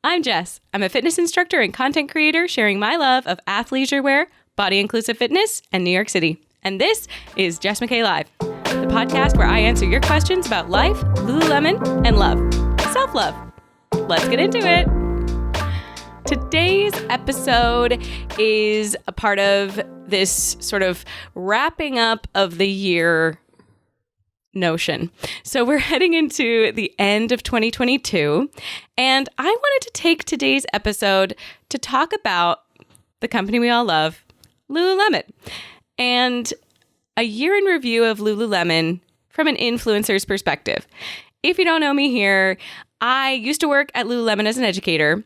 I'm Jess. I'm a fitness instructor and content creator sharing my love of athleisure wear, body inclusive fitness, and New York City. And this is Jess McKay Live, the podcast where I answer your questions about life, Lululemon, and love. Self-love. Let's get into it. Today's episode is a part of this sort of wrapping up of the year notion. So we're heading into the end of 2022, and I wanted to take today's episode to talk about the company we all love, Lululemon, and a year in review of Lululemon from an influencer's perspective. If you don't know me here, I used to work at Lululemon as an educator,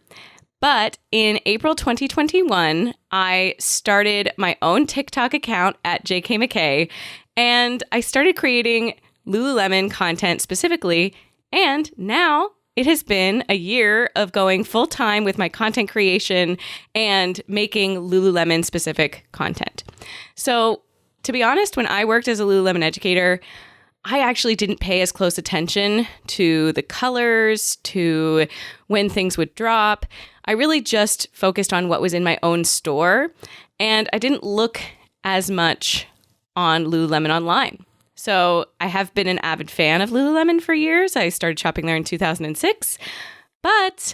but in April 2021, I started my own TickTock account at JK McKay, and I started creating Lululemon content specifically, and now it has been a year of going full time with my content creation and making Lululemon specific content. So to be honest, when I worked as a Lululemon educator, I actually didn't pay as close attention to the colors, to when things would drop. I really just focused on what was in my own store, and I didn't look as much on Lululemon online. So I have been an avid fan of Lululemon for years. I started shopping there in 2006, but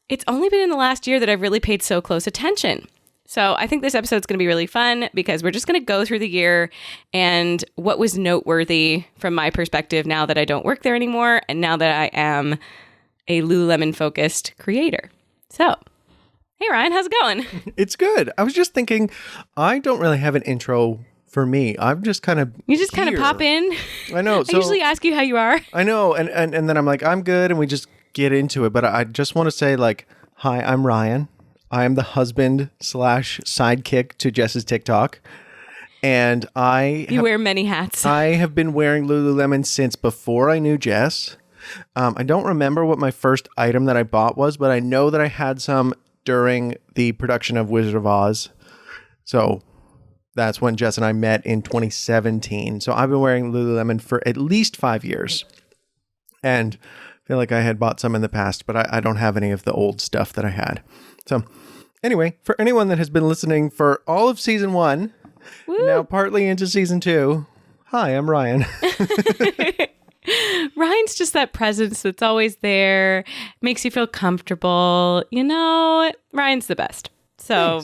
it's only been in the last year that I've really paid so close attention. So I think this episode is going to be really fun because we're just going to go through the year and what was noteworthy from my perspective now that I don't work there anymore and now that I am a Lululemon-focused creator. So, hey Ryan, how's it going? It's good. I was just thinking, I don't really have an intro for me. I'm just kind of You just kind of pop in. I know. I usually ask you how you are. I know. And then I'm like, I'm good. And we just get into it. But I just want to say hi, I'm Ryan. I am the husband / sidekick to Jess's TikTok. And You wear many hats. I have been wearing Lululemon since before I knew Jess. I don't remember what my first item that I bought was, but I know that I had some during the production of Wizard of Oz. So that's when Jess and I met in 2017. So I've been wearing Lululemon for at least 5 years. And I feel like I had bought some in the past, but I don't have any of the old stuff that I had. So anyway, for anyone that has been listening for all of season 1, Woo. Now partly into season 2, hi, I'm Ryan. Ryan's just that presence that's always there, makes you feel comfortable. You know, Ryan's the best. So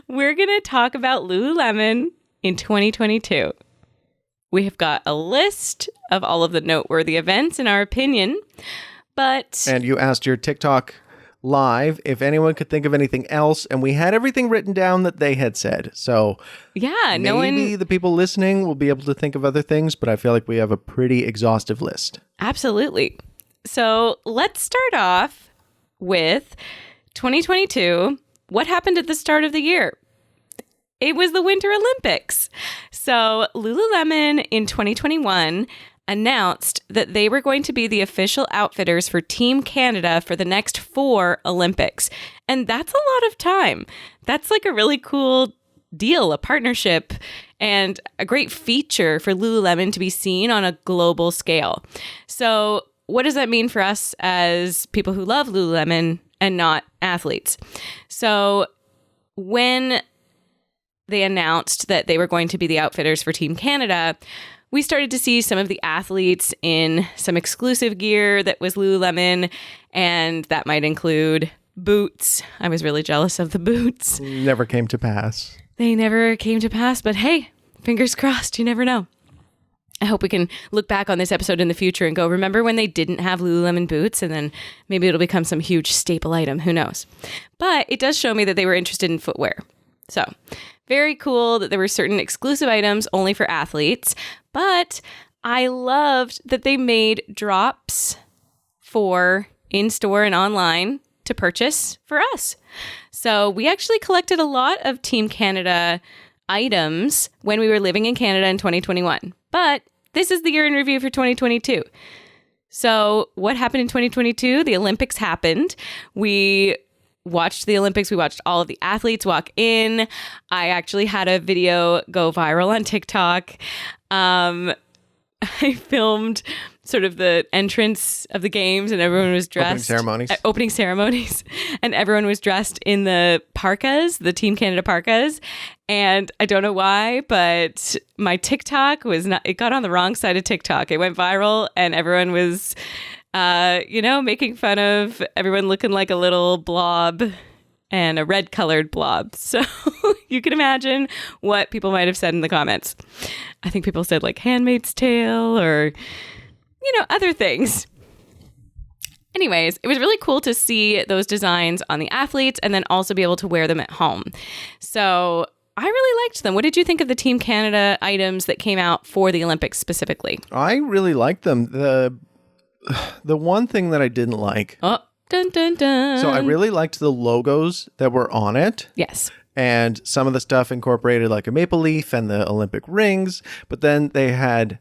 we're going to talk about Lululemon in 2022. We have got a list of all of the noteworthy events in our opinion, but... And you asked your TikTok live if anyone could think of anything else, and we had everything written down that they had said. So yeah, maybe the people listening will be able to think of other things, but I feel like we have a pretty exhaustive list. Absolutely. So let's start off with 2022. What happened at the start of the year? It was the Winter Olympics. So Lululemon in 2021 announced that they were going to be the official outfitters for Team Canada for the next 4 Olympics. And that's a lot of time. That's like a really cool deal, a partnership, and a great feature for Lululemon to be seen on a global scale. So what does that mean for us as people who love Lululemon and not athletes? So when they announced that they were going to be the outfitters for Team Canada, we started to see some of the athletes in some exclusive gear that was Lululemon, and that might include boots. I was really jealous of the boots. Never came to pass. They never came to pass, but hey, fingers crossed, you never know. I hope we can look back on this episode in the future and go, remember when they didn't have Lululemon boots? And then maybe it'll become some huge staple item. Who knows? But it does show me that they were interested in footwear. So very cool that there were certain exclusive items only for athletes, but I loved that they made drops for in-store and online to purchase for us. So we actually collected a lot of Team Canada items when we were living in Canada in 2021, but this is the year in review for 2022. So what happened in 2022? The Olympics happened. We watched the Olympics. We watched all of the athletes walk in. I actually had a video go viral on TikTok. I filmed sort of the entrance of the games, and everyone was dressed opening ceremonies, and everyone was dressed in the parkas, the Team Canada parkas. And I don't know why, but my TikTok it got on the wrong side of TikTok. It went viral, and everyone was, making fun of everyone looking like a little blob and a red colored blob. So you can imagine what people might have said in the comments. I think people said like Handmaid's Tale or, other things. Anyways, it was really cool to see those designs on the athletes and then also be able to wear them at home. So I really liked them. What did you think of the Team Canada items that came out for the Olympics specifically? I really liked them. The one thing that I didn't like. Oh, dun, dun, dun. So I really liked the logos that were on it. Yes. And some of the stuff incorporated like a maple leaf and the Olympic rings. But then they had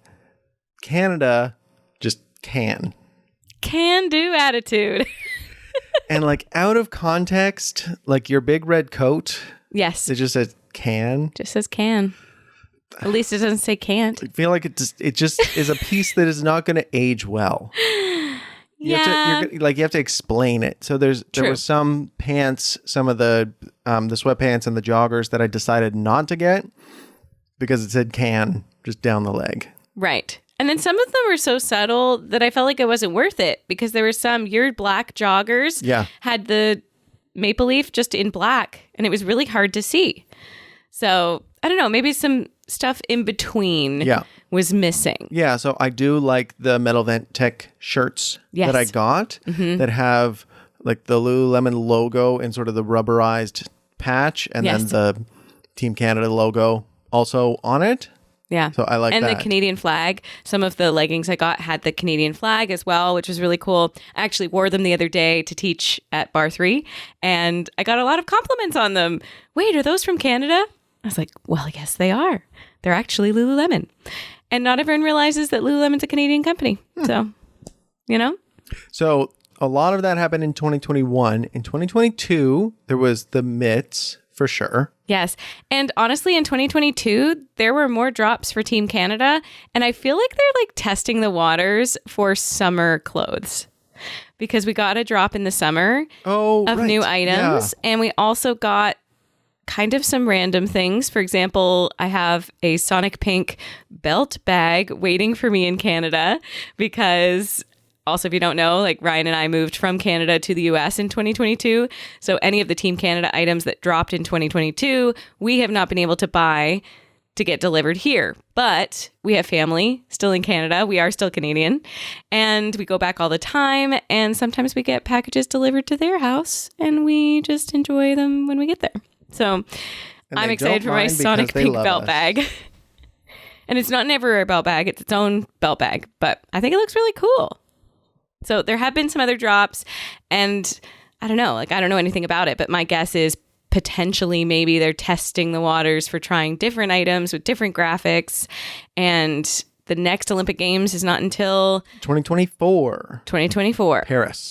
Canada just can do attitude. And like out of context, like your big red coat. Yes. It just says can. Just says can. At least it doesn't say can't. I feel like it just is a piece that is not going to age well. You have to explain it. So there was some pants, some of the sweatpants and the joggers that I decided not to get because it said can just down the leg. Right. And then some of them were so subtle that I felt like it wasn't worth it because there were some your black joggers had the maple leaf just in black and it was really hard to see. So I don't know, maybe some stuff in between was missing. Yeah, so I do like the Metal Vent Tech shirts that I got that have like the Lululemon logo and sort of the rubberized patch and then the Team Canada logo also on it. Yeah. So I like that. And the Canadian flag. Some of the leggings I got had the Canadian flag as well, which was really cool. I actually wore them the other day to teach at Bar 3, and I got a lot of compliments on them. Wait, are those from Canada? I was like, well, yes, they are. They're actually Lululemon. And not everyone realizes that Lululemon's a Canadian company. So, So a lot of that happened in 2021. In 2022, there was the mitts for sure. Yes. And honestly, in 2022, there were more drops for Team Canada. And I feel like they're like testing the waters for summer clothes because we got a drop in the summer of new items. Yeah. And we also got kind of some random things. For example, I have a Sonic Pink belt bag waiting for me in Canada because also, if you don't know, like Ryan and I moved from Canada to the US in 2022. So any of the Team Canada items that dropped in 2022, we have not been able to buy to get delivered here. But we have family still in Canada. We are still Canadian. And we go back all the time. And sometimes we get packages delivered to their house. And we just enjoy them when we get there. So I'm excited for my Sonic Pink belt bag. And it's not an everywhere belt bag. It's its own belt bag. But I think it looks really cool. So there have been some other drops, and I don't know anything about it, but my guess is potentially maybe they're testing the waters for trying different items with different graphics, and the next Olympic Games is not until 2024.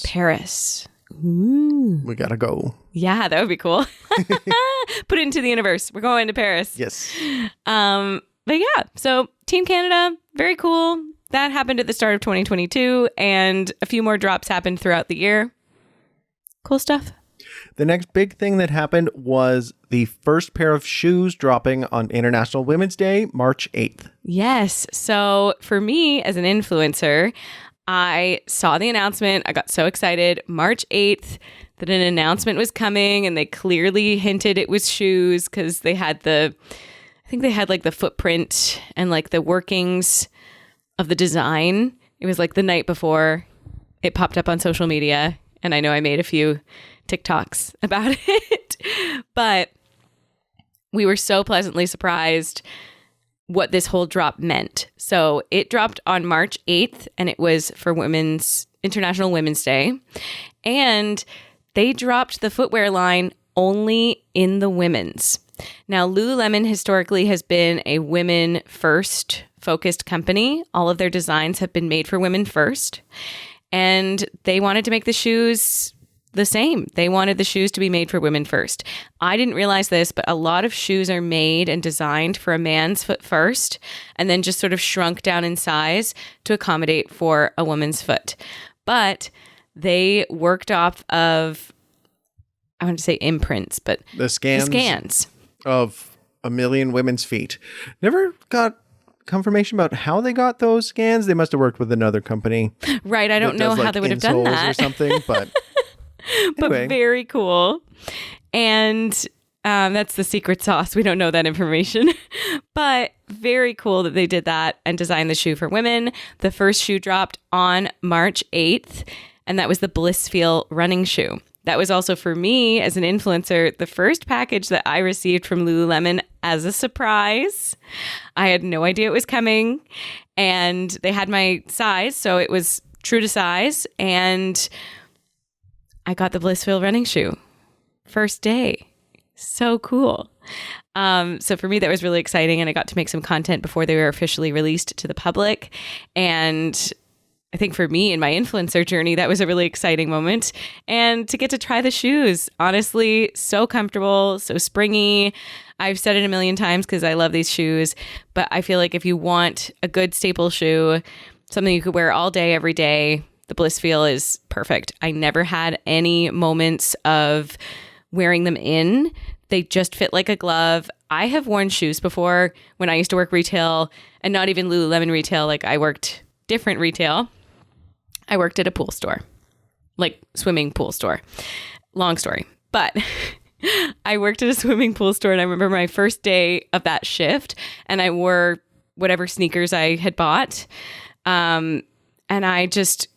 Paris. Ooh. We gotta go. Yeah, that would be cool. Put it into the universe. We're going to Paris. Yes. But yeah, so Team Canada, very cool. That happened at the start of 2022, and a few more drops happened throughout the year. Cool stuff. The next big thing that happened was the first pair of shoes dropping on International Women's Day, March 8th. Yes. So for me as an influencer, I saw the announcement. I got so excited. March 8th that an announcement was coming, and they clearly hinted it was shoes because they had I think they had like the footprint and like the workings of the design. It was like the night before it popped up on social media, and I know I made a few TikToks about it, but we were so pleasantly surprised what this whole drop meant. So it dropped on March 8th, and it was for International Women's Day, and they dropped the footwear line only in the women's. Now, Lululemon historically has been a women first focused company. All of their designs have been made for women first. And they wanted to make the shoes the same. They wanted the shoes to be made for women first. I didn't realize this, but a lot of shoes are made and designed for a man's foot first, and then just sort of shrunk down in size to accommodate for a woman's foot. But they worked off of, I want to say imprints, but the scans of a million women's feet. Never got confirmation about how they got those scans. They must have worked with another company. Right. I don't know how they would have done that or something, but but anyway. very cool. And that's the secret sauce. We don't know that information, but very cool that they did that and designed the shoe for women. The first shoe dropped on March 8th, and that was the Blissfeel running shoe. That was also for me as an influencer, the first package that I received from Lululemon as a surprise. I had no idea it was coming, and they had my size, so it was true to size, and I got the Blissfeel running shoe first day. So cool. So for me, that was really exciting, and I got to make some content before they were officially released to the public. And I think for me in my influencer journey, that was a really exciting moment. And to get to try the shoes, honestly, so comfortable, so springy. I've said it a million times because I love these shoes, but I feel like if you want a good staple shoe, something you could wear all day, every day, the Blissfeel is perfect. I never had any moments of wearing them in. They just fit like a glove. I have worn shoes before when I used to work retail, and not even Lululemon retail. Like, I worked different retail. I worked at a pool store, like swimming pool store. Long story, but I worked at a swimming pool store, and I remember my first day of that shift, and I wore whatever sneakers I had bought. And I just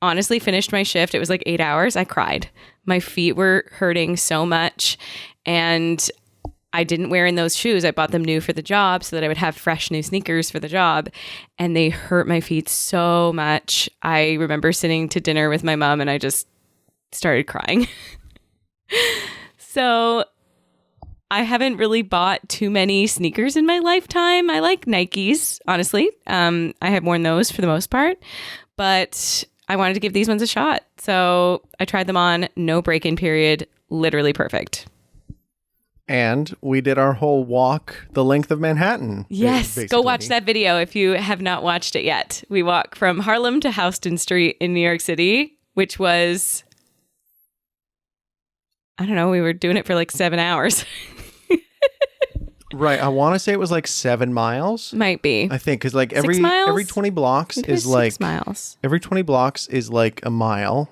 honestly finished my shift. It was like 8 hours. I cried. My feet were hurting so much, and I didn't wear in those shoes. I bought them new for the job so that I would have fresh new sneakers for the job, and they hurt my feet so much. I remember sitting to dinner with my mom, and I just started crying. So I haven't really bought too many sneakers in my lifetime. I like Nikes, honestly. I have worn those for the most part, but I wanted to give these ones a shot. So I tried them on, no break-in period, literally perfect. And we did our whole walk the length of Manhattan. Yes, basically. Go watch that video if you have not watched it yet. We walk from Harlem to Houston Street in New York City, which was, I don't know, we were doing it for like 7 hours. Right. I want to say it was like 7 miles. Might be. I think because like 6 miles? every 20 blocks Maybe is like 6 miles. Every 20 blocks is like a mile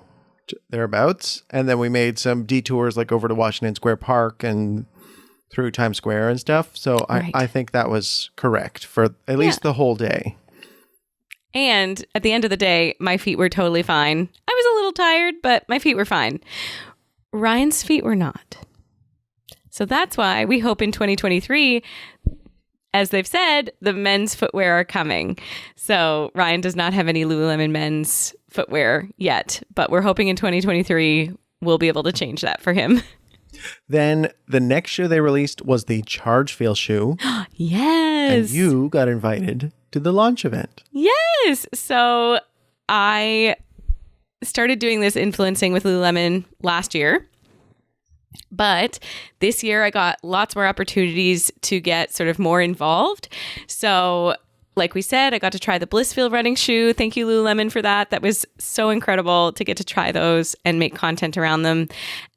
thereabouts. And then we made some detours like over to Washington Square Park and through Times Square and stuff. So Right. I think that was correct for at least the whole day. And at the end of the day, my feet were totally fine. I was a little tired, but my feet were fine. Ryan's feet were not. So that's why we hope in 2023, as they've said, the men's footwear are coming. So Ryan does not have any Lululemon men's footwear yet, but we're hoping in 2023 we'll be able to change that for him. Then the next shoe they released was the Charge Feel shoe. Yes. And you got invited to the launch event. Yes. So I started doing this influencing with Lululemon last year. But this year I got lots more opportunities to get sort of more involved. So like we said, I got to try the Blissfeel running shoe. Thank you, Lululemon, for that. That was so incredible to get to try those and make content around them.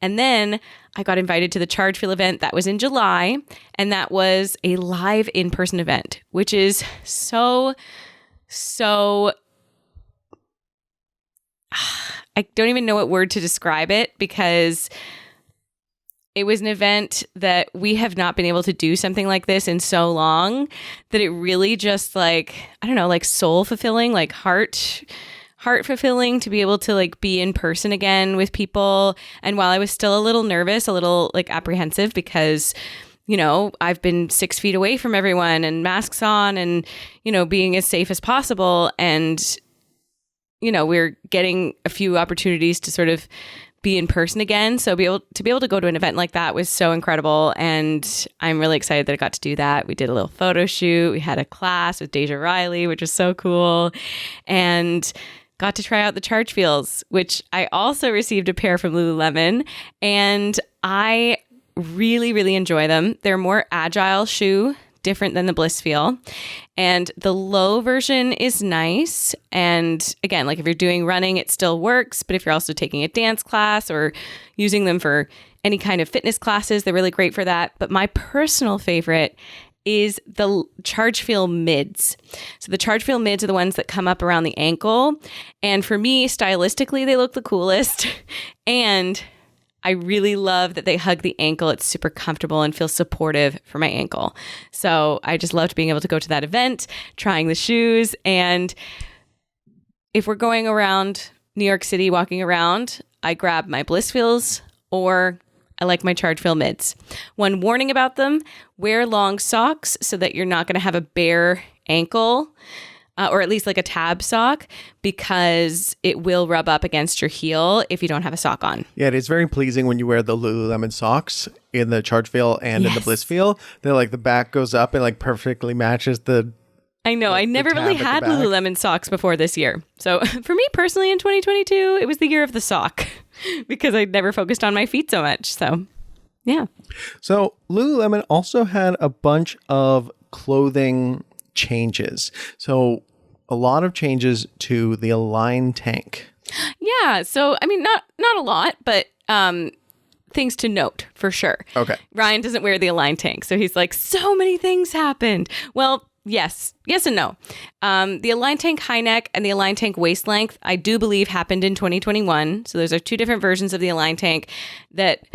And then I got invited to the Charge Feel event. That was in July. And that was a live in-person event, which is so I don't even know what word to describe it, because it was an event that we have not been able to do something like this in so long that it really just like, I don't know, like soul fulfilling, like heart fulfilling to be able to like be in person again with people. And while I was still a little nervous, a little like apprehensive because, you know, I've been 6 feet away from everyone and masks on and, you know, being as safe as possible. And, you know, we're getting a few opportunities to sort of be in person again. So be able to go to an event like that was so incredible. And I'm really excited that I got to do that. We did a little photo shoot. We had a class with Deja Riley, which was so cool. And got to try out the Charge Feels, which I also received a pair from Lululemon, and I really, really enjoy them. They're a more agile shoe, different than the Bliss Feel. And the low version is nice. And again, like if you're doing running, it still works. But if you're also taking a dance class or using them for any kind of fitness classes, they're really great for that. But my personal favorite is the Charge Feel mids. So the Charge Feel mids are the ones that come up around the ankle. And for me, stylistically, they look the coolest. And I really love that they hug the ankle. It's super comfortable and feels supportive for my ankle. So I just loved being able to go to that event, trying the shoes. And if we're going around New York City, walking around, I grab my Bliss Feels or I like my Charge Feel mids. One warning about them, wear long socks so that you're not going to have a bare ankle. Or at least like a tab sock, because it will rub up against your heel if you don't have a sock on. Yeah, it is very pleasing when you wear the Lululemon socks in the Charge Feel and in the Bliss Feel. They're like the back goes up and like perfectly matches the... I know. I never really had Lululemon socks before this year. So for me personally in 2022, it was the year of the sock because I never focused on my feet so much. So yeah. So Lululemon also had a bunch of clothing changes. So a lot of changes to the Align tank. Yeah. So, I mean, not a lot, but things to note for sure. Okay. Ryan doesn't wear the Align tank. So he's like, so many things happened. Well, yes and no. The Align tank high neck and the Align tank waist length, I do believe happened in 2021. So those are two different versions of the Align tank that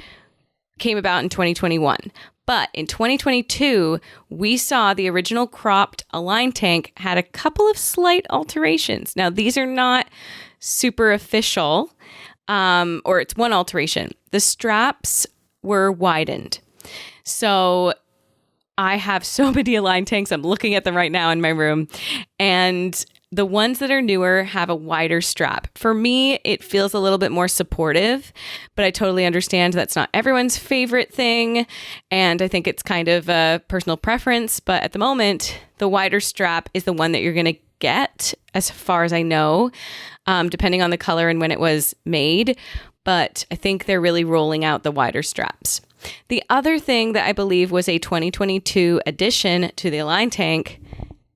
came about in 2021. But in 2022, we saw the original cropped Align tank had a couple of slight alterations. Now, these are not super official, or it's one alteration. The straps were widened. So I have so many Align tanks. I'm looking at them right now in my room. And the ones that are newer have a wider strap. For me, it feels a little bit more supportive, but I totally understand that's not everyone's favorite thing. And I think it's kind of a personal preference. But at the moment, the wider strap is the one that you're going to get, as far as I know, depending on the color and when it was made. But I think they're really rolling out the wider straps. The other thing that I believe was a 2022 addition to the Align tank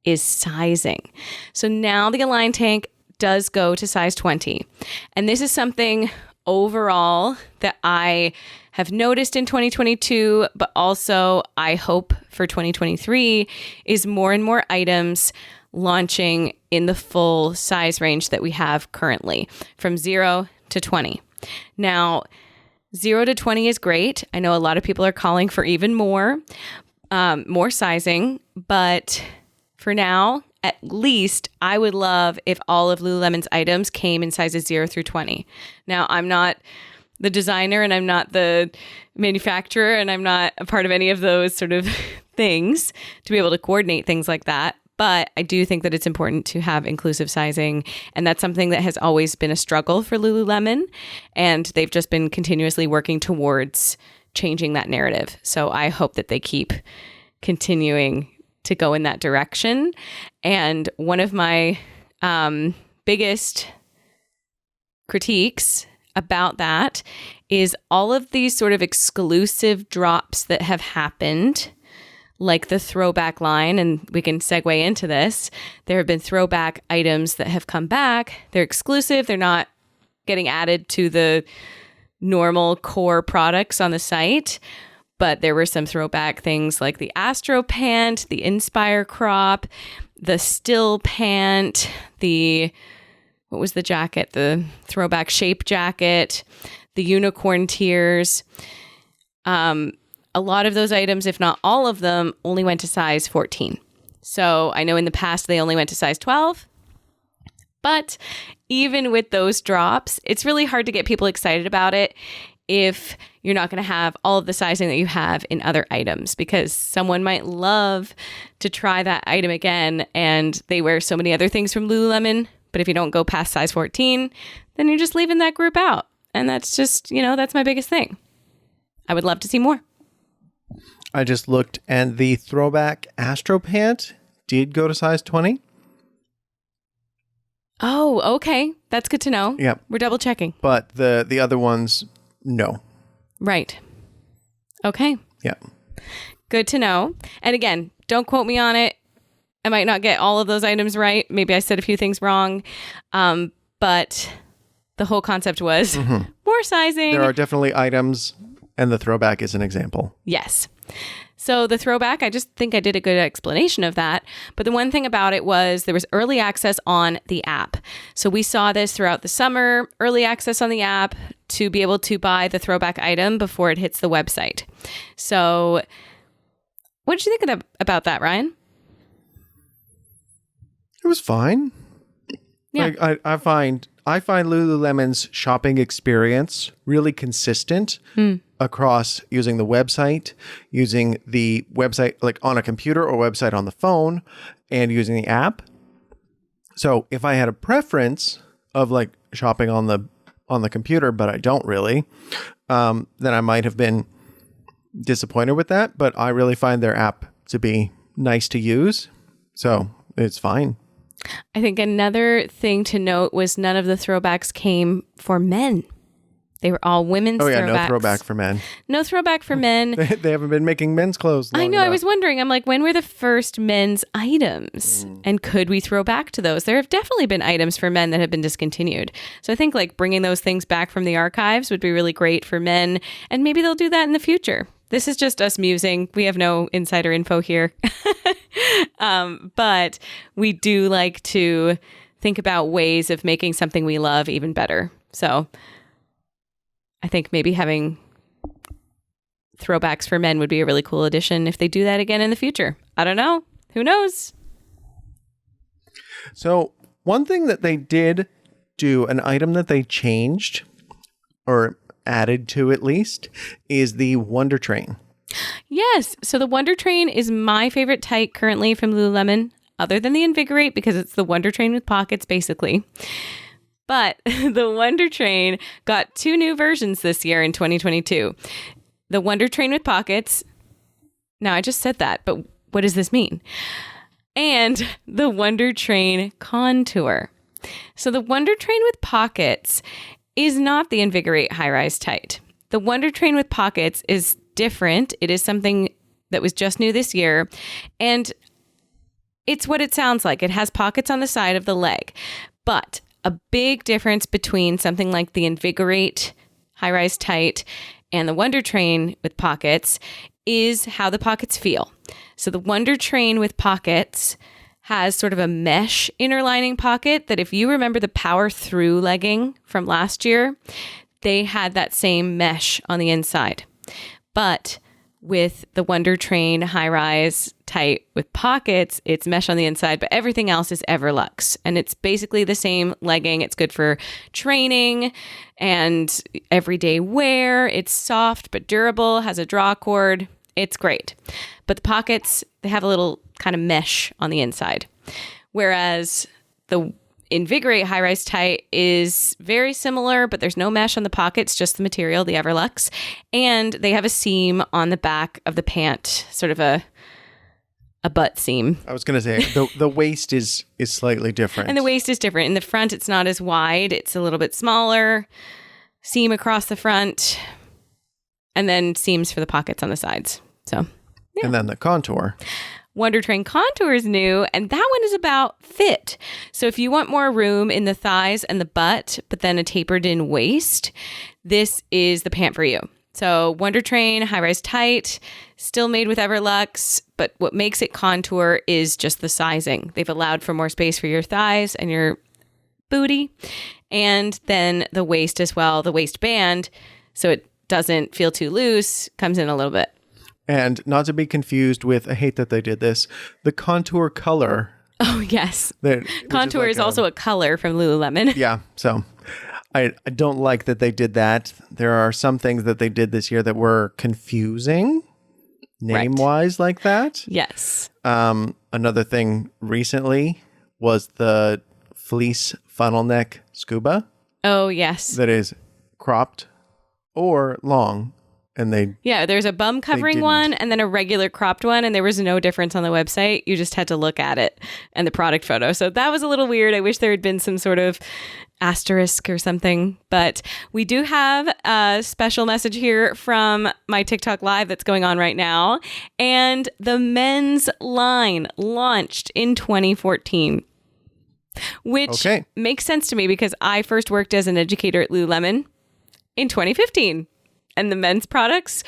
is sizing. So now the Align tank does go to size 20. And this is something overall that I have noticed in 2022, but also I hope for 2023 is more and more items launching in the full size range that we have currently, from 0 to 20. Now, 0 to 20 is great. I know a lot of people are calling for even more sizing, but for now, at least, I would love if all of Lululemon's items came in sizes 0 through 20. Now, I'm not the designer and I'm not the manufacturer and I'm not a part of any of those sort of things to be able to coordinate things like that. But I do think that it's important to have inclusive sizing. And that's something that has always been a struggle for Lululemon. And they've just been continuously working towards changing that narrative. So I hope that they keep continuing to go in that direction. And one of my biggest critiques about that is all of these sort of exclusive drops that have happened, like the throwback line, and we can segue into this. There have been throwback items that have come back. They're exclusive. They're not getting added to the normal core products on the site. But there were some throwback things like the Astro pant, the Inspire crop, the Still pant, what was the jacket? The throwback shape jacket, the unicorn tears. A lot of those items, if not all of them, only went to size 14. So I know in the past they only went to size 12. But even with those drops, it's really hard to get people excited about it if you're not going to have all of the sizing that you have in other items, because someone might love to try that item again and they wear so many other things from Lululemon. But if you don't go past size 14, then you're just leaving that group out. And that's just, that's my biggest thing. I would love to see more. I just looked and the throwback Astro pant did go to size 20. Oh, okay. That's good to know. Yeah. We're double checking. But the other ones, no. Right. Okay. Yeah. Good to know. And again, don't quote me on it. I might not get all of those items right. Maybe I said a few things wrong. But the whole concept was more sizing. There are definitely items, and the throwback is an example. Yes. So the throwback, I just think I did a good explanation of that. But the one thing about it was there was early access on the app. So we saw this throughout the summer, early access on the app to be able to buy the throwback item before it hits the website. So what did you think about that, Ryan? It was fine. Yeah. Like, I find Lululemon's shopping experience really consistent across using the website like on a computer or website on the phone, and using the app. So if I had a preference of like shopping on the computer, but I don't really, then I might have been disappointed with that. But I really find their app to be nice to use, so it's fine. I think another thing to note was none of the throwbacks came for men. They were all women's throwbacks. No throwback for men. No throwback for men. They haven't been making men's clothes long I know. enough. I was wondering. I'm like, when were the first men's items? And could we throw back to those? There have definitely been items for men that have been discontinued. So I think like bringing those things back from the archives would be really great for men. And maybe they'll do that in the future. This is just us musing. We have no insider info here. But we do like to think about ways of making something we love even better. So I think maybe having throwbacks for men would be a really cool addition if they do that again in the future. I don't know. Who knows? So one thing that they did do, an item that they changed or added to at least, is the Wonder Train. Yes. So the Wonder Train is my favorite tight currently from Lululemon, other than the Invigorate, because it's the Wonder Train with pockets, basically. But the Wonder Train got 2 new versions this year in 2022. The Wonder Train with pockets. Now, I just said that, but what does this mean? And the Wonder Train Contour. So the Wonder Train with pockets is not the Invigorate high-rise tight. The Wonder Train with pockets is different. It is something that was just new this year. And it's what it sounds like. It has pockets on the side of the leg. But a big difference between something like the Invigorate high-rise tight and the Wonder Train with pockets is how the pockets feel. So the Wonder Train with pockets has sort of a mesh inner lining pocket that if you remember the Power Through legging from last year, they had that same mesh on the inside. But with the Wonder Train high-rise tight with pockets, it's mesh on the inside, but everything else is Everlux. And it's basically the same legging. It's good for training and everyday wear. It's soft but durable, has a draw cord. It's great. But the pockets, they have a little kind of mesh on the inside. Whereas the Invigorate high-rise tight is very similar, but there's no mesh on the pockets, just the material, the Everlux. And they have a seam on the back of the pant, sort of a butt seam. I was going to say, the waist is slightly different. And the waist is different. In the front, it's not as wide. It's a little bit smaller. Seam across the front. And then seams for the pockets on the sides. So, yeah. And then the contour. Wonder Train Contour is new, and that one is about fit. So if you want more room in the thighs and the butt, but then a tapered in waist, this is the pant for you. So Wonder Train high-rise tight, still made with Everlux, but what makes it contour is just the sizing. They've allowed for more space for your thighs and your booty, and then the waist as well, the waistband, so it doesn't feel too loose, comes in a little bit. And not to be confused with, I hate that they did this, the contour color. Oh, yes. Contour is like also a color from Lululemon. Yeah. So I don't like that they did that. There are some things that they did this year that were confusing name-wise like that. Yes. Another thing recently was the fleece funnel neck scuba. Oh, yes. That is cropped or long. And there's a bum covering one and then a regular cropped one, and there was no difference on the website. You just had to look at it and the product photo. So that was a little weird. I wish there had been some sort of asterisk or something. But we do have a special message here from my TikTok live that's going on right now. And the men's line launched in 2014, which makes sense to me because I first worked as an educator at Lululemon in 2015. And the men's products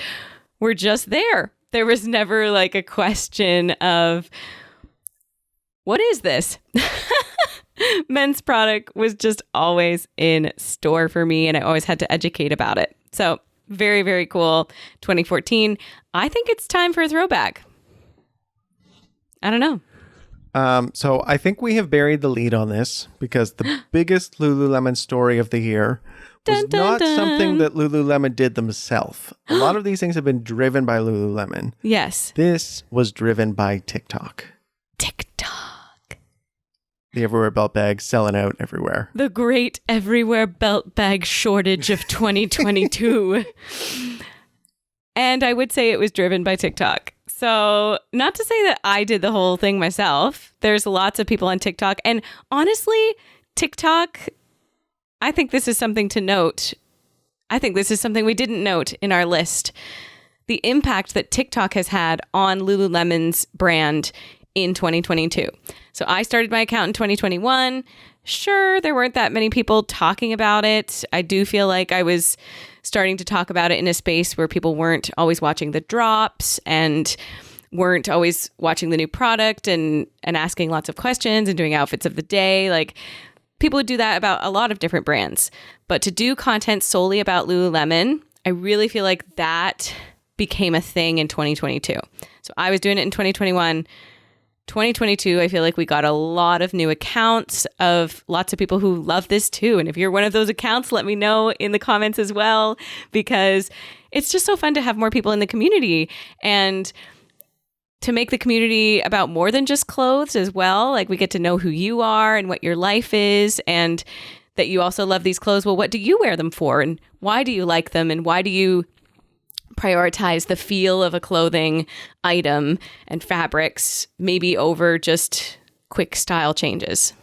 were just there. There was never like a question of, what is this? Men's product was just always in store for me, and I always had to educate about it. So very, very cool. 2014. I think it's time for a throwback. I don't know. So I think we have buried the lead on this because the biggest Lululemon story of the year was not something that Lululemon did themselves. A lot of these things have been driven by Lululemon. Yes. This was driven by TikTok. TikTok. The everywhere belt bag selling out everywhere. The great everywhere belt bag shortage of 2022. And I would say it was driven by TikTok. So not to say that I did the whole thing myself. There's lots of people on TikTok. And honestly, TikTok, I think this is something to note. I think this is something we didn't note in our list. The impact that TikTok has had on Lululemon's brand in 2022. So I started my account in 2021. Sure, there weren't that many people talking about it. I do feel like I was starting to talk about it in a space where people weren't always watching the drops and weren't always watching the new product and asking lots of questions and doing outfits of the day. Like, people would do that about a lot of different brands. But to do content solely about Lululemon, I really feel like that became a thing in 2022. So I was doing it in 2021. 2022, I feel like we got a lot of new accounts of lots of people who love this too. And if you're one of those accounts, let me know in the comments as well, because it's just so fun to have more people in the community and to make the community about more than just clothes as well. Like, we get to know who you are and what your life is, and that you also love these clothes. Well, what do you wear them for? And why do you like them? And why do you prioritize the feel of a clothing item and fabrics, maybe over just quick style changes?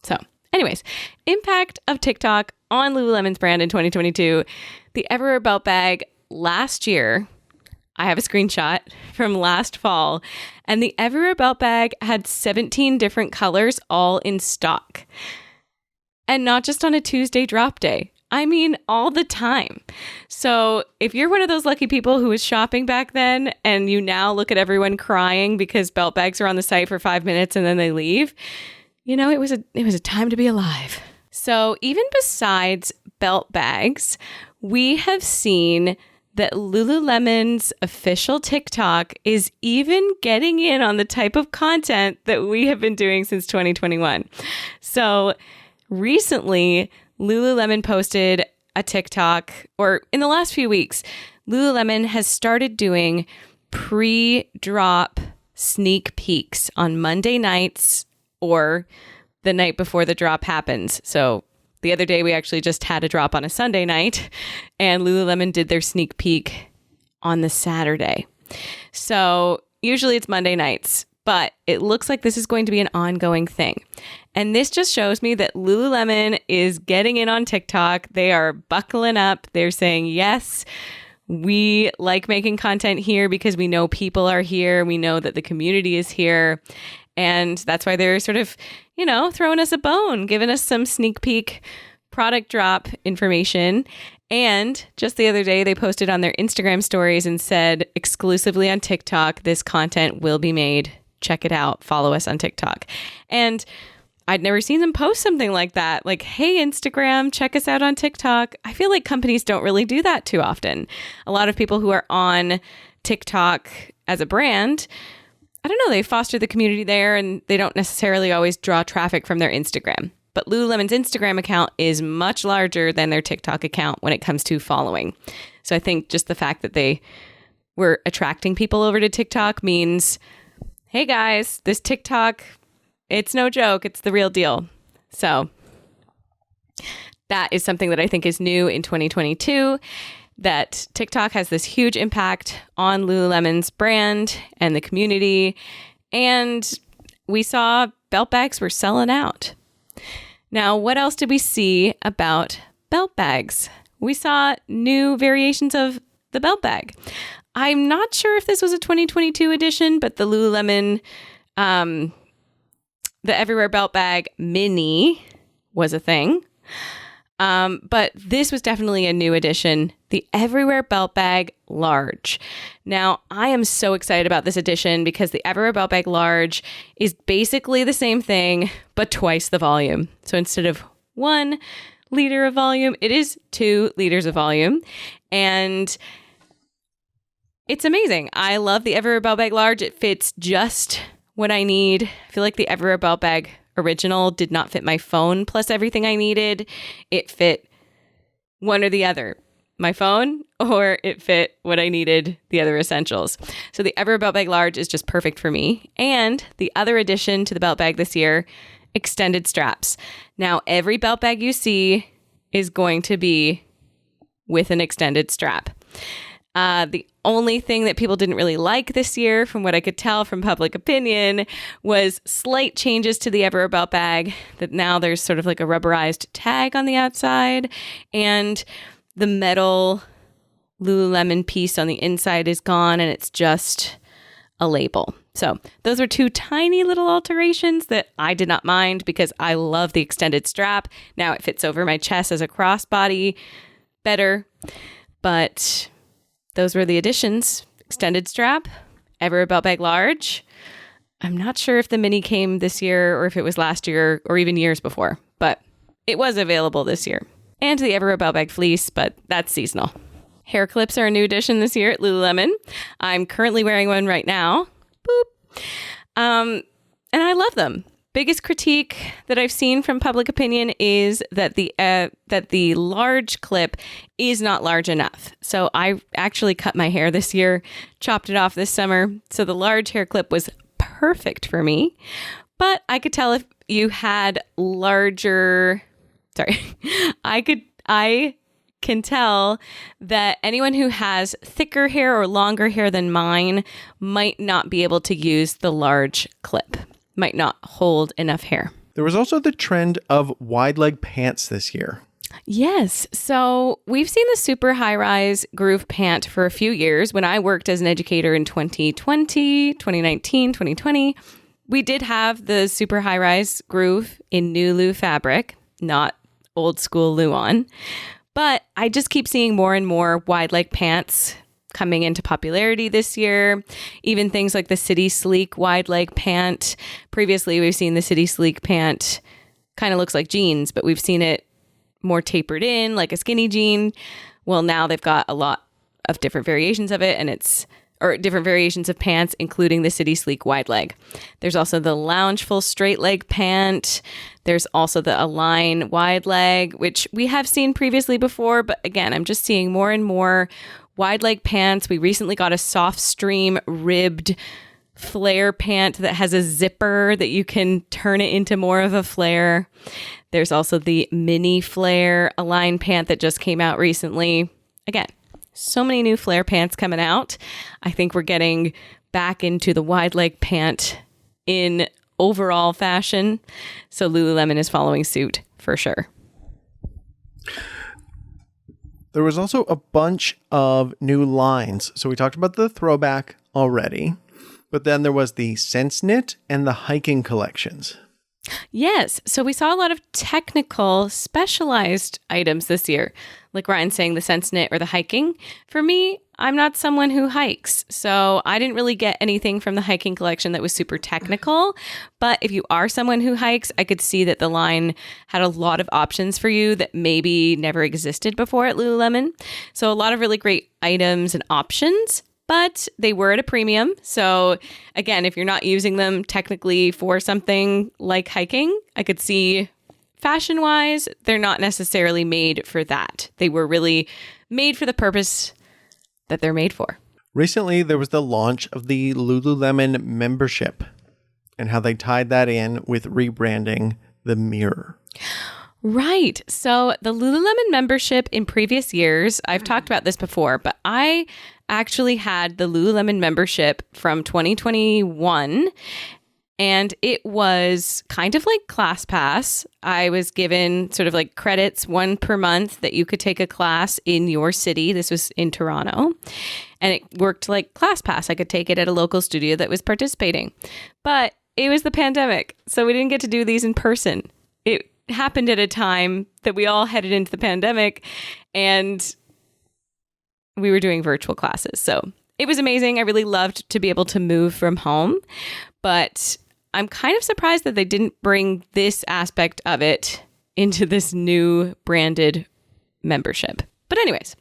So anyways, impact of TikTok on Lululemon's brand in 2022. The Everywhere Belt Bag last year, I have a screenshot from last fall, and the Everywhere Belt Bag had 17 different colors all in stock. And not just on a Tuesday drop day. I mean, all the time. So if you're one of those lucky people who was shopping back then and you now look at everyone crying because belt bags are on the site for 5 minutes and then they leave, you know, it was a time to be alive. So even besides belt bags, we have seen that Lululemon's official TikTok is even getting in on the type of content that we have been doing since 2021. So recently, Lululemon posted a TikTok, or in the last few weeks, Lululemon has started doing pre-drop sneak peeks on Monday nights or the night before the drop happens. So the other day we actually just had a drop on a Sunday night, and Lululemon did their sneak peek on the Saturday. So usually it's Monday nights, but it looks like this is going to be an ongoing thing. And this just shows me that Lululemon is getting in on TikTok. They are buckling up. They're saying, yes, we like making content here because we know people are here. We know that the community is here. And that's why they're sort of, you know, throwing us a bone, giving us some sneak peek product drop information. And just the other day, they posted on their Instagram stories and said, exclusively on TikTok, this content will be made. Check it out. Follow us on TikTok. And I'd never seen them post something like that. Like, hey, Instagram, check us out on TikTok. I feel like companies don't really do that too often. A lot of people who are on TikTok as a brand, I don't know, they foster the community there and they don't necessarily always draw traffic from their Instagram. But Lululemon's Instagram account is much larger than their TikTok account when it comes to following. So I think just the fact that they were attracting people over to TikTok means, hey guys, this TikTok, it's no joke. It's the real deal. So that is something that I think is new in 2022, that TikTok has this huge impact on Lululemon's brand and the community. And we saw belt bags were selling out. Now, what else did we see about belt bags? We saw new variations of the belt bag. I'm not sure if this was a 2022 edition, but the Lululemon, the Everywhere Belt Bag Mini was a thing. But this was definitely a new edition, the Everywhere Belt Bag Large. Now, I am so excited about this edition because the Everywhere Belt Bag Large is basically the same thing, but twice the volume. So instead of 1 liter of volume, it is 2 liters of volume. And it's amazing. I love the Everywhere Belt Bag Large. It fits just what I need. I feel like the Everywhere Belt Bag Original did not fit my phone plus everything I needed. It fit one or the other, my phone, or it fit what I needed, the other essentials. So the Everywhere Belt Bag Large is just perfect for me. And the other addition to the belt bag this year, extended straps. Now, every belt bag you see is going to be with an extended strap. The only thing that people didn't really like this year, from what I could tell from public opinion, was slight changes to the Everywhere Belt Bag, that now there's sort of like a rubberized tag on the outside, and the metal Lululemon piece on the inside is gone, and it's just a label. So those are 2 tiny little alterations that I did not mind because I love the extended strap. Now it fits over my chest as a crossbody better, but those were the additions. Extended strap, Everywhere Belt Bag Large. I'm not sure if the mini came this year or if it was last year or even years before, but it was available this year. And the Everywhere Belt Bag Fleece, but that's seasonal. Hair clips are a new addition this year at Lululemon. I'm currently wearing one right now. Boop. And I love them. Biggest critique that I've seen from public opinion is that the large clip is not large enough. So I actually cut my hair this year, chopped it off this summer. So the large hair clip was perfect for me. But I could tell if you had larger, I can tell that anyone who has thicker hair or longer hair than mine might not be able to use the large clip. Might not hold enough hair. There was also the trend of wide leg pants this year. Yes. So we've seen the super high rise groove pant for a few years. When I worked as an educator in 2020, 2019, 2020, we did have the super high rise groove in new Lu fabric, not old school Luon. But I just keep seeing more and more wide leg pants coming into popularity this year. Even things like the City Sleek wide leg pant. Previously, we've seen the City Sleek pant kind of looks like jeans, but we've seen it more tapered in like a skinny jean. Well, now they've got a lot of different variations of it, and different variations of pants, including the City Sleek wide leg. There's also the Loungeful straight leg pant. There's also the Align wide leg, which we have seen previously before, but again, I'm just seeing more and more wide leg pants. We recently got a Soft Stream ribbed flare pant that has a zipper that you can turn it into more of a flare. There's also the mini flare Align pant that just came out recently. Again, so many new flare pants coming out. I think we're getting back into the wide leg pant in overall fashion. So Lululemon is following suit for sure. There was also a bunch of new lines. So we talked about the Throwback already, but then there was the Sense Knit and the hiking collections. Yes. So we saw a lot of technical, specialized items this year. Like Ryan saying, the Sense Knit or the hiking. For me, I'm not someone who hikes, so I didn't really get anything from the hiking collection that was super technical. But if you are someone who hikes, I could see that the line had a lot of options for you that maybe never existed before at Lululemon. So a lot of really great items and options, but they were at a premium. So again, if you're not using them technically for something like hiking, I could see fashion-wise, they're not necessarily made for that. They were really made for the purpose that they're made for. Recently, there was the launch of the Lululemon membership and how they tied that in with rebranding the mirror. Right. So the Lululemon membership in previous years, I've talked about this before, but I actually had the Lululemon membership from 2021. And it was kind of like ClassPass. I was given sort of like credits, one per month, that you could take a class in your city. This was in Toronto. And it worked like ClassPass. I could take it at a local studio that was participating. But it was the pandemic, so we didn't get to do these in person. It happened at a time that we all headed into the pandemic, and we were doing virtual classes. So it was amazing. I really loved to be able to move from home, but I'm kind of surprised that they didn't bring this aspect of it into this new branded membership. But anyways,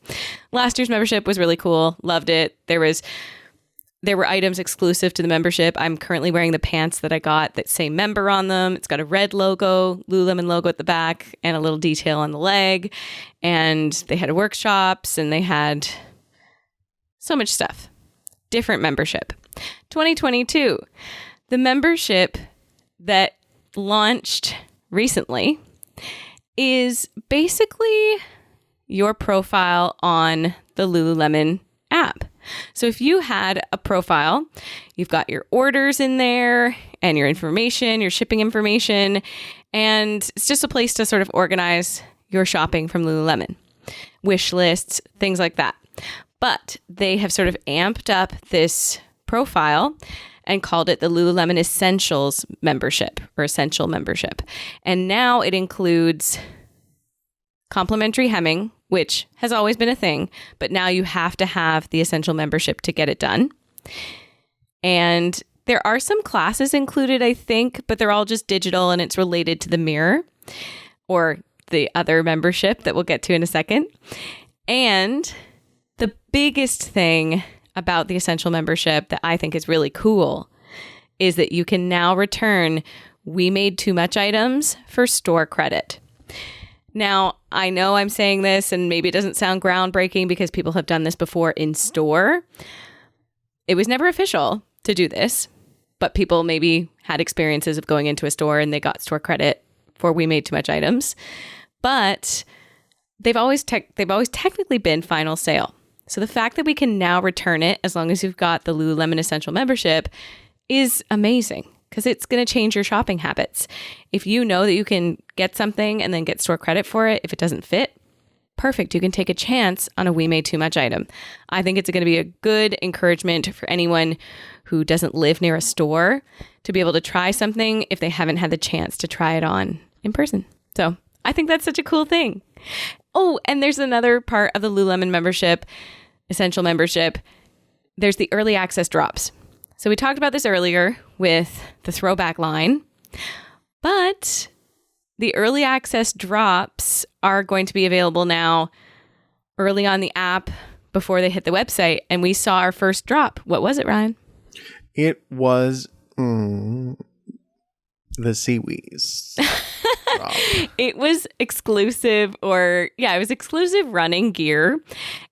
last year's membership was really cool. Loved it. There were items exclusive to the membership. I'm currently wearing the pants that I got that say member on them. It's got a red logo, Lululemon logo at the back, and a little detail on the leg. And they had workshops, and they had so much stuff. Different membership. 2022. The membership that launched recently is basically your profile on the Lululemon app. So if you had a profile, you've got your orders in there and your information, your shipping information, and it's just a place to sort of organize your shopping from Lululemon, wish lists, things like that. But they have sort of amped up this profile and called it the Lululemon Essentials membership or Essential membership. And now it includes complimentary hemming, which has always been a thing, but now you have to have the Essential membership to get it done. And there are some classes included, I think, but they're all just digital and it's related to the mirror or the other membership that we'll get to in a second. And the biggest thing about the Essential membership that I think is really cool is that you can now return We Made Too Much items for store credit. Now, I know I'm saying this and maybe it doesn't sound groundbreaking because people have done this before in store. It was never official to do this, but people maybe had experiences of going into a store and they got store credit for We Made Too Much items. But they've always technically been final sale. So the fact that we can now return it as long as you've got the Lululemon Essential membership is amazing. Because it's going to change your shopping habits. If you know that you can get something and then get store credit for it, if it doesn't fit, perfect. You can take a chance on a We Made Too Much item. I think it's going to be a good encouragement for anyone who doesn't live near a store to be able to try something if they haven't had the chance to try it on in person. So I think that's such a cool thing. Oh, and there's another part of the Lululemon membership, Essential membership. There's the early access drops. So we talked about this earlier with the throwback line, but the early access drops are going to be available now early on the app before they hit the website. And we saw our first drop. What was it, Ryan? It was the Seawees. It was exclusive it was exclusive running gear.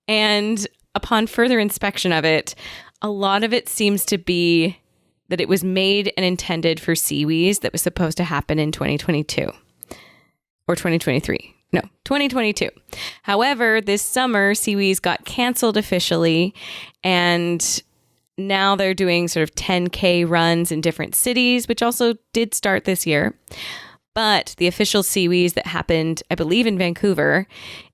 And upon further inspection of it, a lot of it seems to be that it was made and intended for Seawees that was supposed to happen in 2022 or 2023. No, 2022. However, this summer, Seawees got canceled officially, and now they're doing sort of 10K runs in different cities, which also did start this year. But the official Seawees that happened, I believe, in Vancouver,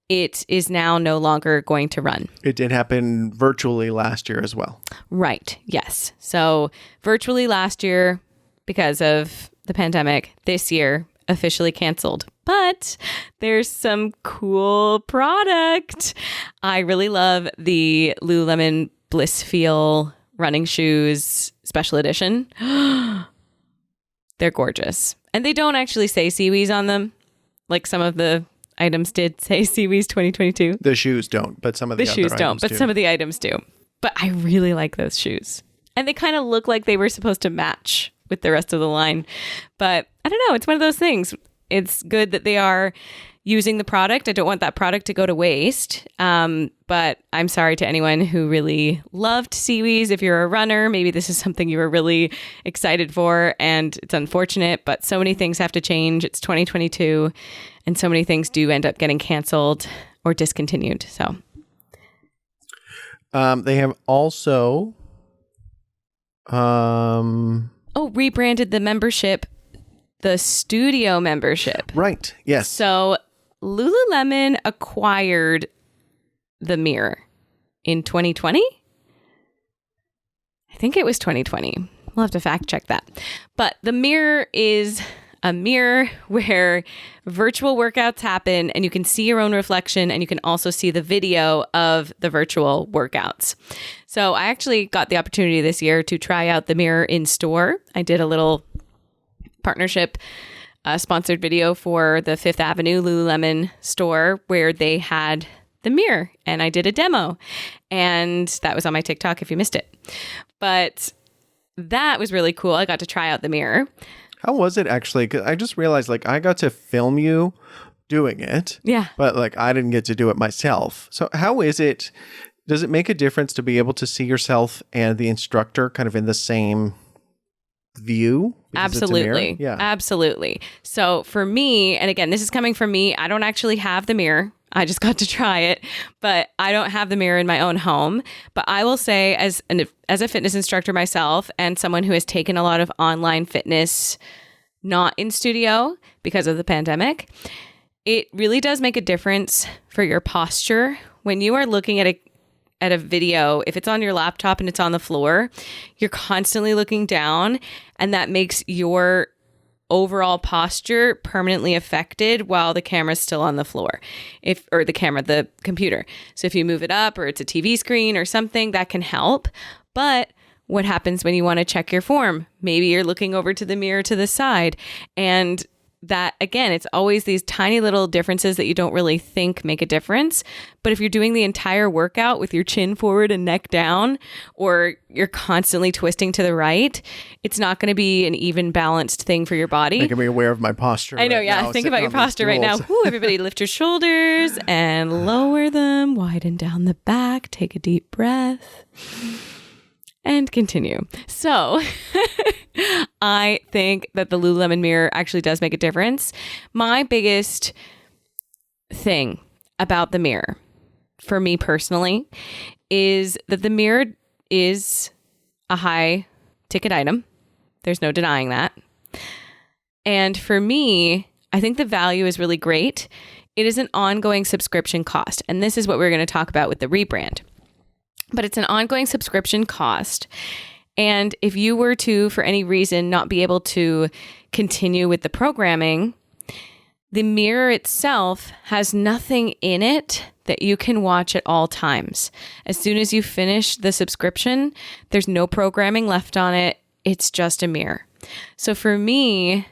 it is now no longer going to run. It did happen virtually last year as well. Right. Yes. So virtually last year because of the pandemic, this year officially canceled. But there's some cool product. I really love the Lululemon Blissfeel running shoes special edition. They're gorgeous. And they don't actually say Seawees on them like some of the items did say Seawees 2022. The shoes don't, but some of the shoes other don't, items but do. some of the items do. But I really like those shoes. And they kind of look like they were supposed to match with the rest of the line. But I don't know. It's one of those things. It's good that they are using the product. I don't want that product to go to waste. But I'm sorry to anyone who really loved Seawees. If you're a runner, maybe this is something you were really excited for. And it's unfortunate, but so many things have to change. It's 2022. And so many things do end up getting canceled or discontinued. So they have also rebranded the membership, the studio membership. Right. Yes. So Lululemon acquired the mirror in 2020. I think it was 2020. We'll have to fact check that. But the mirror is a mirror where virtual workouts happen and you can see your own reflection, and you can also see the video of the virtual workouts. So I actually got the opportunity this year to try out the mirror in store. I did a little partnership sponsored video for the Fifth Avenue Lululemon store where they had the mirror, and I did a demo, and that was on my TikTok if you missed it. But that was really cool. I got to try out the mirror. How was it actually? 'Cause I just realized I got to film you doing it. Yeah. But I didn't get to do it myself. So how is it? Does it make a difference to be able to see yourself and the instructor kind of in the same view? Absolutely. Yeah. Absolutely. So for me, and again, this is coming from me, I don't actually have the mirror. I just got to try it, but I don't have the mirror in my own home. But I will say, as a fitness instructor myself and someone who has taken a lot of online fitness not in studio because of the pandemic, it really does make a difference for your posture when you are looking at a video. If it's on your laptop and it's on the floor, you're constantly looking down, and that makes your overall posture permanently affected while the camera's still on the floor, the computer. So if you move it up, or it's a TV screen or something, that can help. But what happens when you want to check your form? Maybe you're looking over to the mirror to the side, and that, again, it's always these tiny little differences that you don't really think make a difference. But if you're doing the entire workout with your chin forward and neck down, or you're constantly twisting to the right, it's not going to be an even balanced thing for your body. Making me aware of my posture. I know, right yeah. now, Think about your posture right now. Ooh, everybody lift your shoulders and lower them, widen down the back, take a deep breath. And continue. So I think that the Lululemon mirror actually does make a difference. My biggest thing about the mirror, for me personally, is that the mirror is a high ticket item. There's no denying that. And for me, I think the value is really great. It is an ongoing subscription cost. And this is what we're going to talk about with the rebrand. But it's an ongoing subscription cost. And if you were to, for any reason, not be able to continue with the programming, the mirror itself has nothing in it that you can watch at all times. As soon as you finish the subscription, there's no programming left on it. It's just a mirror. So for me,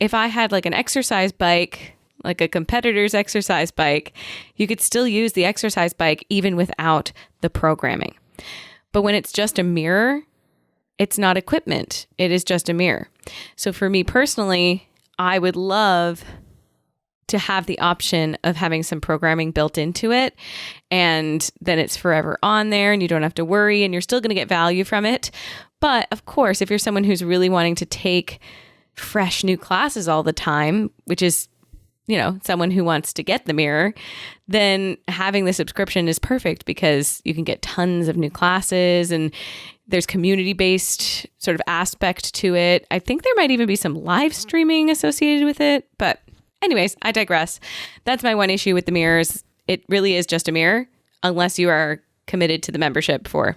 if I had an exercise bike, like a competitor's exercise bike, you could still use the exercise bike even without the programming. But when it's just a mirror, it's not equipment. It is just a mirror. So for me personally, I would love to have the option of having some programming built into it, and then it's forever on there and you don't have to worry, and you're still going to get value from it. But of course, if you're someone who's really wanting to take fresh new classes all the time, which is someone who wants to get the mirror, then having the subscription is perfect because you can get tons of new classes, and there's community-based sort of aspect to it. I think there might even be some live streaming associated with it. But anyways, I digress. That's my one issue with the mirrors. It really is just a mirror unless you are committed to the membership for,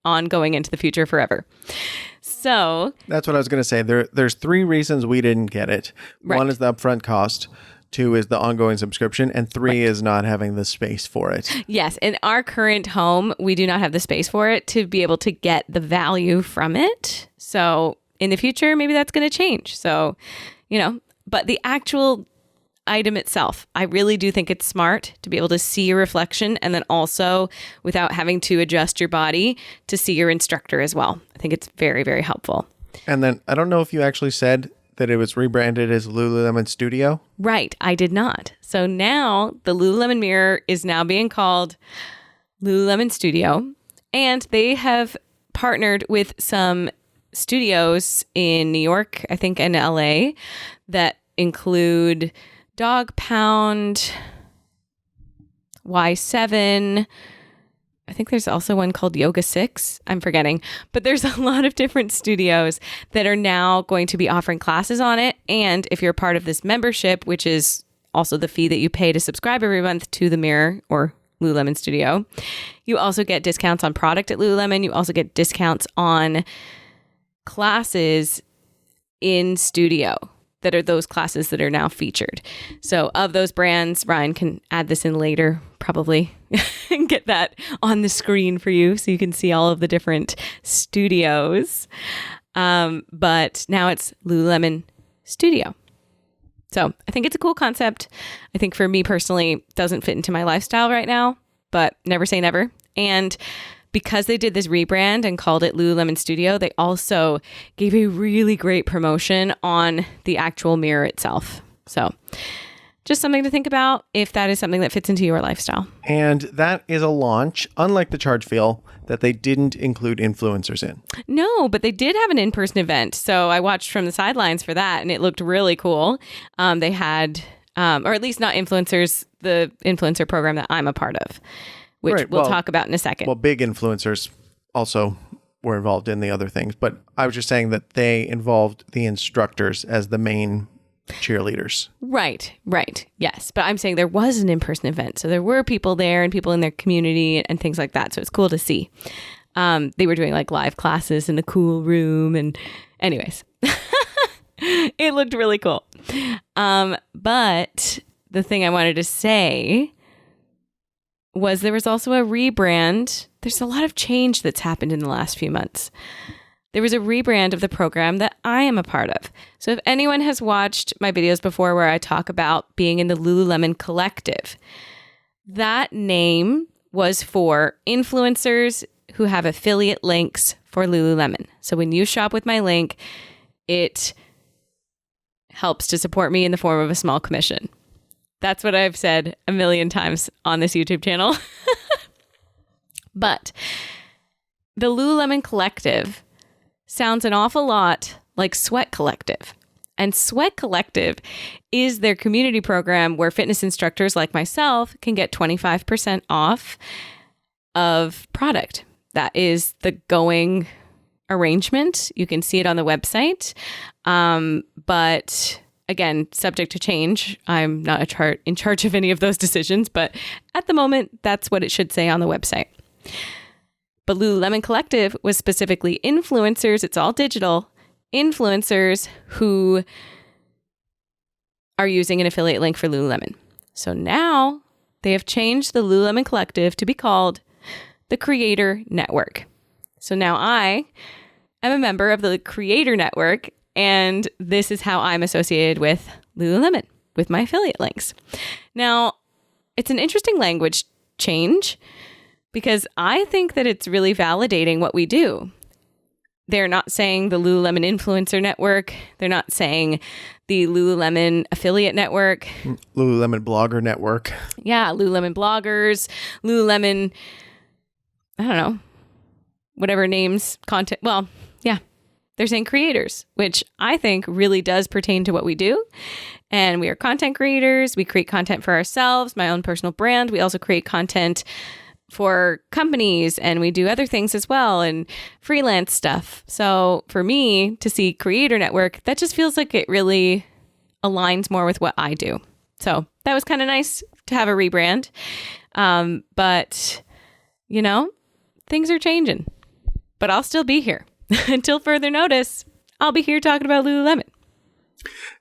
ongoing into the future forever. So that's what I was going to say. There's 3 reasons we didn't get it. Right. 1 is the upfront cost. 2 is the ongoing subscription, and 3 is not having the space for it. Yes. In our current home, we do not have the space for it to be able to get the value from it. So in the future, maybe that's going to change. So, but the actual item itself, I really do think it's smart to be able to see your reflection, and then also without having to adjust your body to see your instructor as well. I think it's very, very helpful. And then I don't know if you actually said that it was rebranded as Lululemon Studio. Right. I did not. So now the Lululemon mirror is now being called Lululemon Studio, and they have partnered with some studios in New York, I think, and LA that include Dog Pound, Y7, I think there's also one called Yoga 6. I'm forgetting. But there's a lot of different studios that are now going to be offering classes on it. And if you're part of this membership, which is also the fee that you pay to subscribe every month to the Mirror or Lululemon Studio, you also get discounts on product at Lululemon. You also get discounts on classes in studio that are those classes that are now featured. So of those brands, Ryan can add this in later, probably, and get that on the screen for you so you can see all of the different studios. But now it's Lululemon Studio. So I think it's a cool concept. I think for me personally, it doesn't fit into my lifestyle right now, but never say never. And because they did this rebrand and called it Lululemon Studio, they also gave a really great promotion on the actual mirror itself. So just something to think about if that is something that fits into your lifestyle. And that is a launch, unlike the Charge Feel, that they didn't include influencers in. No, but they did have an in-person event. So I watched from the sidelines for that, and it looked really cool. They had, or at least not influencers, the influencer program that I'm a part of, which we'll talk about in a second. Well, big influencers also were involved in the other things, but I was just saying that they involved the instructors as the main cheerleaders. Right. Yes. But I'm saying there was an in-person event. So there were people there and people in their community and things like that. So it's cool to see. They were doing like live classes in the cool room. And anyways, it looked really cool. But the thing I wanted to say was there was also a rebrand. There's a lot of change that's happened in the last few months. There was a rebrand of the program that I am a part of. So if anyone has watched my videos before where I talk about being in the Lululemon Collective, that name was for influencers who have affiliate links for Lululemon. So when you shop with my link, it helps to support me in the form of a small commission. That's what I've said a million times on this YouTube channel. But the Lululemon Collective sounds an awful lot like Sweat Collective. And Sweat Collective is their community program where fitness instructors like myself can get 25% off of product. That is the going arrangement. You can see it on the website. But again, subject to change. I'm not in charge of any of those decisions, but at the moment, that's what it should say on the website. But Lululemon Collective was specifically influencers. It's all digital. Influencers who are using an affiliate link for Lululemon. So now they have changed the Lululemon Collective to be called the Creator Network. So now I am a member of the Creator Network, and this is how I'm associated with Lululemon, with my affiliate links. Now, it's an interesting language change because I think that it's really validating what we do. They're not saying the Lululemon Influencer Network. They're not saying the Lululemon Affiliate Network. Lululemon Blogger Network. Yeah, Lululemon Bloggers, Lululemon, I don't know, whatever names, content. Well, yeah, they're saying creators, which I think really does pertain to what we do. And we are content creators. We create content for ourselves, my own personal brand. We also create content for companies, and we do other things as well and freelance stuff. So for me to see Creator Network, that just feels like it really aligns more with what I do. So that was kind of nice to have a rebrand. But, you know, things are changing, but I'll still be here until further notice. I'll be here talking about Lululemon.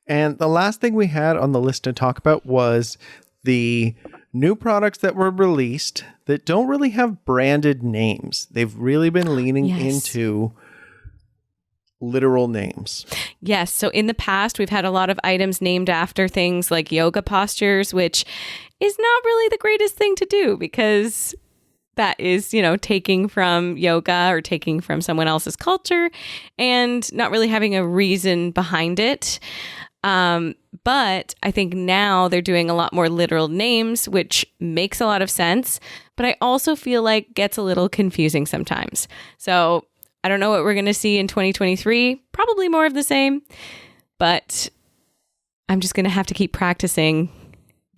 And the last thing we had on the list to talk about was the new products that were released that don't really have branded names. They've really been leaning into literal names. Yes. So in the past, we've had a lot of items named after things like yoga postures, which is not really the greatest thing to do because that is, you know, taking from yoga or taking from someone else's culture and not really having a reason behind it. But I think now they're doing a lot more literal names, which makes a lot of sense, but I also feel like gets a little confusing sometimes. So I don't know what we're going to see in 2023, probably more of the same, but I'm just going to have to keep practicing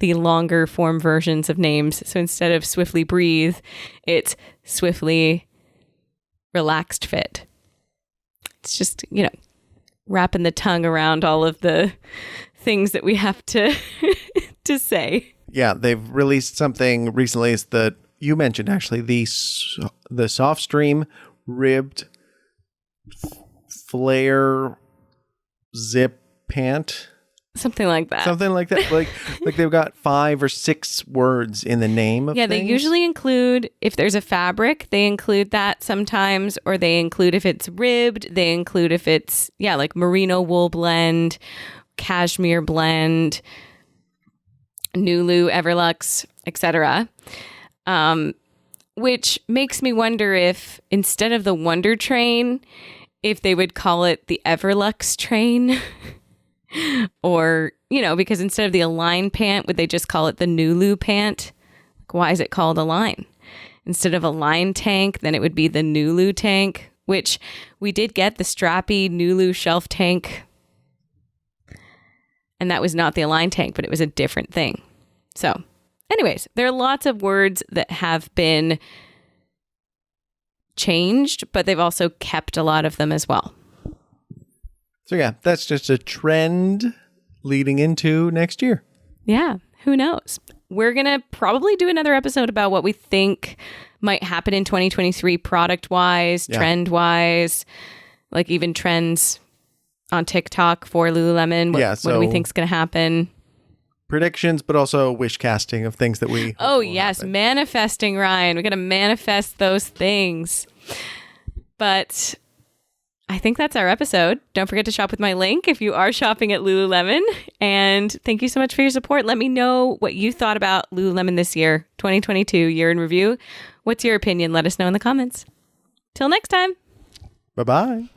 the longer form versions of names. So instead of Swiftly Breathe, it's Swiftly Relaxed Fit. It's just, wrapping the tongue around all of the things that we have to to say. Yeah, they've released something recently. It's you mentioned actually the soft stream ribbed flare zip pant. Something like that. Like they've got 5 or 6 words in the name of things. They usually include, if there's a fabric, they include that sometimes, or they include if it's ribbed, they include if it's, like merino wool blend, cashmere blend, Nulu, Everlux, etc. Which makes me wonder if instead of the Wonder Train, if they would call it the Everlux Train. Or, because instead of the Align pant, would they just call it the Nulu pant? Why is it called Align? Instead of Align tank, then it would be the Nulu tank, which we did get the strappy Nulu shelf tank. And that was not the Align tank, but it was a different thing. So, anyways, there are lots of words that have been changed, but they've also kept a lot of them as well. So yeah, that's just a trend leading into next year. Yeah, who knows? We're going to probably do another episode about what we think might happen in 2023 product-wise, trend-wise, like even trends on TickTock for Lululemon. What do we think is going to happen? Predictions, but also wish casting of things that we... Oh, yes. Happen. Manifesting, Ryan. We're going to manifest those things. But... I think that's our episode. Don't forget to shop with my link if you are shopping at Lululemon. And thank you so much for your support. Let me know what you thought about Lululemon this year, 2022 year in review. What's your opinion? Let us know in the comments. Till next time. Bye-bye.